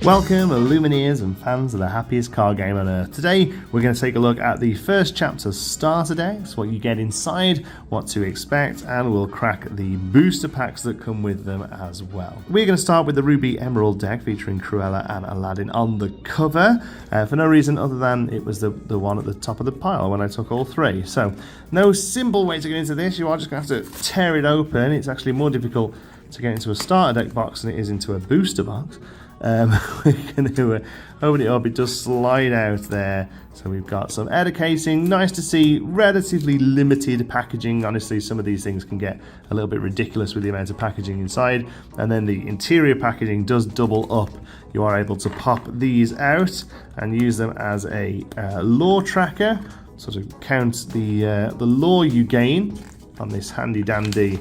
Welcome, Lumineers and fans of the happiest card game on earth. Today, we're going to take a look at the first chapter starter decks, what you get inside, what to expect, and we'll crack the booster packs that come with them as well. We're going to start with the Ruby Emerald deck featuring Cruella and Aladdin on the cover, for no reason other than it was the one at the top of the pile when I took all three. So, no simple way to get into this, you are just going to have to tear it open. It's actually more difficult to get into a starter deck box than it is into a booster box. We're going to open it up. It does slide out there. So we've got some outer casing. Nice to see. Relatively limited packaging. Honestly, some of these things can get a little bit ridiculous with the amount of packaging inside. And then the interior packaging does double up. You are able to pop these out and use them as a lore tracker. Sort of count the lore you gain on this handy dandy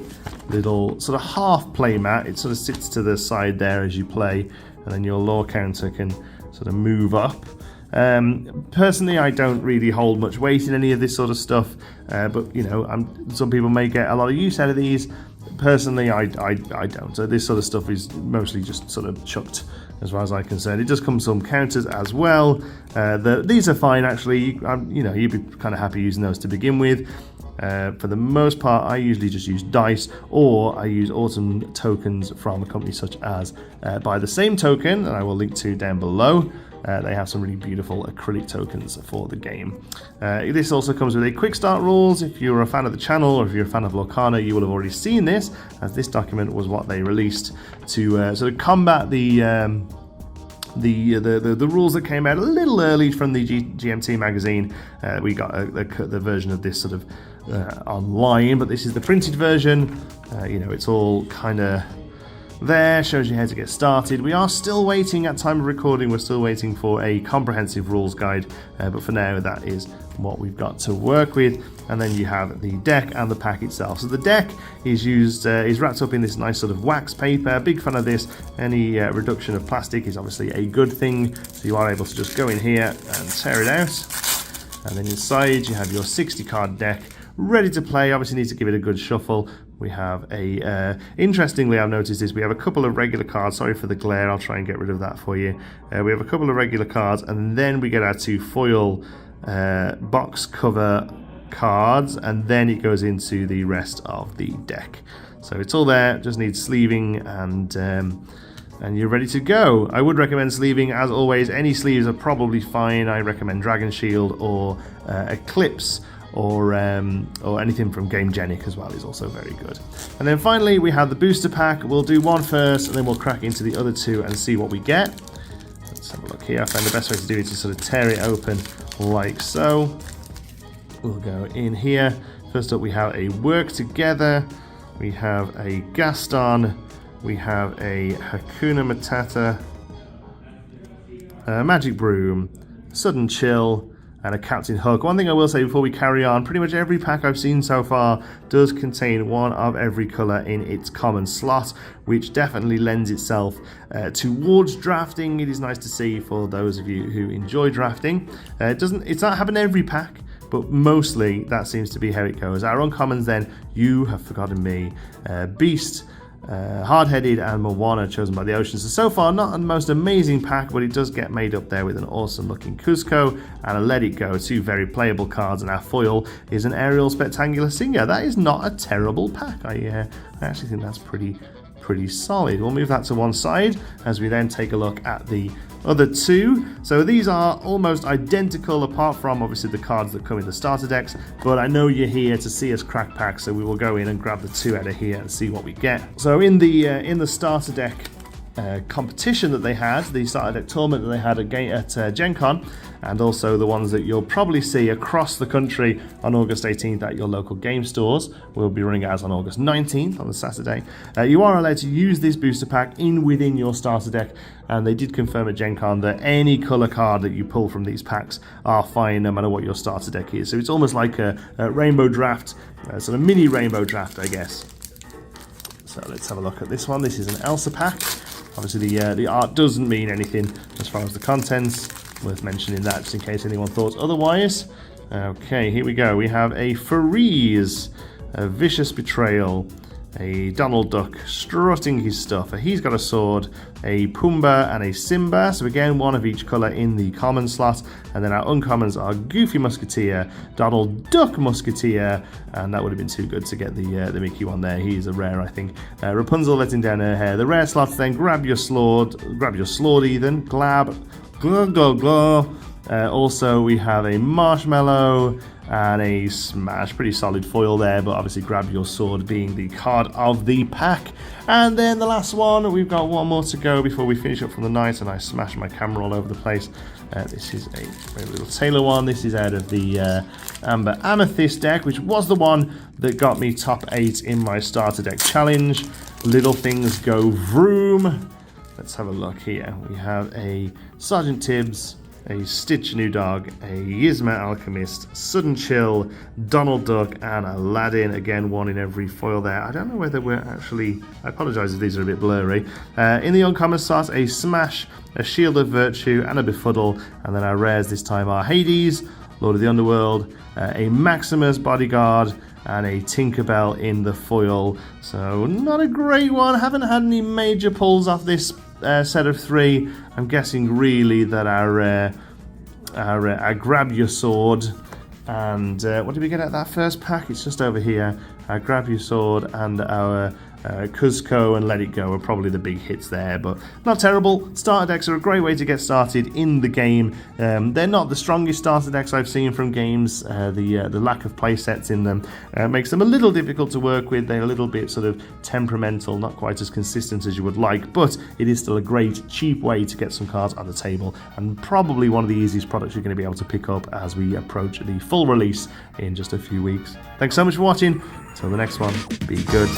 little sort of half play mat. It sort of sits to the side there as you play, and then your lore counter can sort of move up. Personally, I don't really hold much weight in any of this sort of stuff, but you know, some people may get a lot of use out of these. Personally, I don't. So this sort of stuff is mostly just sort of chucked as far as I'm concerned. It does come with some counters as well. These are fine actually. You know, you'd be kind of happy using those to begin with. For the most part, I usually just use dice, or I use autumn tokens from a company such as Buy the Same Token, that I will link to down below. They have some really beautiful acrylic tokens for the game. This also comes with a quick start rules. If you're a fan of the channel, or if you're a fan of Lorcana, you will have already seen this, as this document was what they released to sort of combat the rules that came out a little early from the GMT magazine. We got the version of this sort of online, but this is the printed version. You know, it's all kind of there, shows you how to get started. We are still waiting, at time of recording, we're still waiting for a comprehensive rules guide, but for now that is what we've got to work with. And then you have the deck and the pack itself. So the deck is wrapped up in this nice sort of wax paper. Big fan of this. Any reduction of plastic is obviously a good thing, so you are able to just go in here and tear it out. And then inside you have your 60 card deck ready to play. Obviously need to give it a good shuffle. We have interestingly, I've noticed this, we have a couple of regular cards. Sorry for the glare, I'll try and get rid of that for you. We have a couple of regular cards, and then we get our two foil box cover cards, and then it goes into the rest of the deck. So it's all there, just needs sleeving, and you're ready to go. I would recommend sleeving, as always. Any sleeves are probably fine. I recommend Dragon Shield or Eclipse, or anything from Game Genic as well is also very good. And then finally we have the booster pack. We'll do one first, and then we'll crack into the other two and see what we get. Let's have a look here. I found the best way to do it is to sort of tear it open like so. We'll go in here. First up we have a Work Together, we have a Gaston, we have a Hakuna Matata, a Magic Broom, Sudden Chill, and a Captain Hook. One thing I will say before we carry on, pretty much every pack I've seen so far does contain one of every colour in its common slot, which definitely lends itself towards drafting. It is nice to see for those of you who enjoy drafting. It's not happening every pack, but mostly that seems to be how it goes. Our uncommons then, You Have Forgotten Me, Beast, Hard-Headed, and Moana, chosen by the Ocean. So far, not the most amazing pack, but it does get made up there with an awesome looking Cusco and a Let It Go, two very playable cards, and our foil is an Aerial Spectacular Singer. That is not a terrible pack. I actually think that's pretty solid. We'll move that to one side as we then take a look at the other two. So these are almost identical, apart from obviously the cards that come in the starter decks, but I know you're here to see us crack packs, so we will go in and grab the two out of here and see what we get. So in the starter deck competition that they had, the starter deck tournament that they had at Gen Con, and also the ones that you'll probably see across the country on August 18th at your local game stores. We'll be running ours on August 19th on the Saturday. You are allowed to use this booster pack within your starter deck, and they did confirm at Gen Con that any colour card that you pull from these packs are fine no matter what your starter deck is. So it's almost like a rainbow draft, sort of mini rainbow draft, I guess. So let's have a look at this one. This is an Elsa pack. Obviously the art doesn't mean anything as far as the contents. Worth mentioning that just in case anyone thought otherwise. Okay, here we go. We have a Freeze, a Vicious Betrayal, a Donald Duck strutting his stuff. He's got a sword, a Pumbaa and a Simba, so again one of each colour in the common slot, and then our uncommons are Goofy Musketeer, Donald Duck Musketeer, and that would have been too good to get the Mickey one there. He's a rare, I think. Rapunzel letting down her hair. The rare slots then, grab your sword Ethan, glug. Also we have a Marshmallow and a Smash, pretty solid foil there, but obviously grab your sword being the card of the pack. And then the last one, we've got one more to go before we finish up from the night, and I smashed my camera all over the place. This is a very little Taylor one. This is out of the Amber Amethyst deck, which was the one that got me top 8 in my starter deck challenge. Little things go vroom. Let's have a look here. We have a Sergeant Tibbs, a Stitch New Dog, a Yzma Alchemist, Sudden Chill, Donald Duck, and Aladdin. Again, one in every foil there. I don't know whether we're actually... I apologise if these are a bit blurry. In the uncommon slot, a Smash, a Shield of Virtue, and a Befuddle. And then our rares this time are Hades, Lord of the Underworld, a Maximus Bodyguard, and a Tinkerbell in the foil. So not a great one. Haven't had any major pulls off this set of 3. I'm guessing really that our Grab Your Sword and what did we get at that first pack? It's just over here. Our Grab Your Sword and our Cuzco and Let It Go are probably the big hits there, but not terrible. Starter decks are a great way to get started in the game. They're not the strongest starter decks I've seen from games. The lack of play sets in them makes them a little difficult to work with. They're a little bit sort of temperamental, not quite as consistent as you would like, but it is still a great, cheap way to get some cards on the table, and probably one of the easiest products you're going to be able to pick up as we approach the full release in just a few weeks. Thanks so much for watching. Until the next one, be good.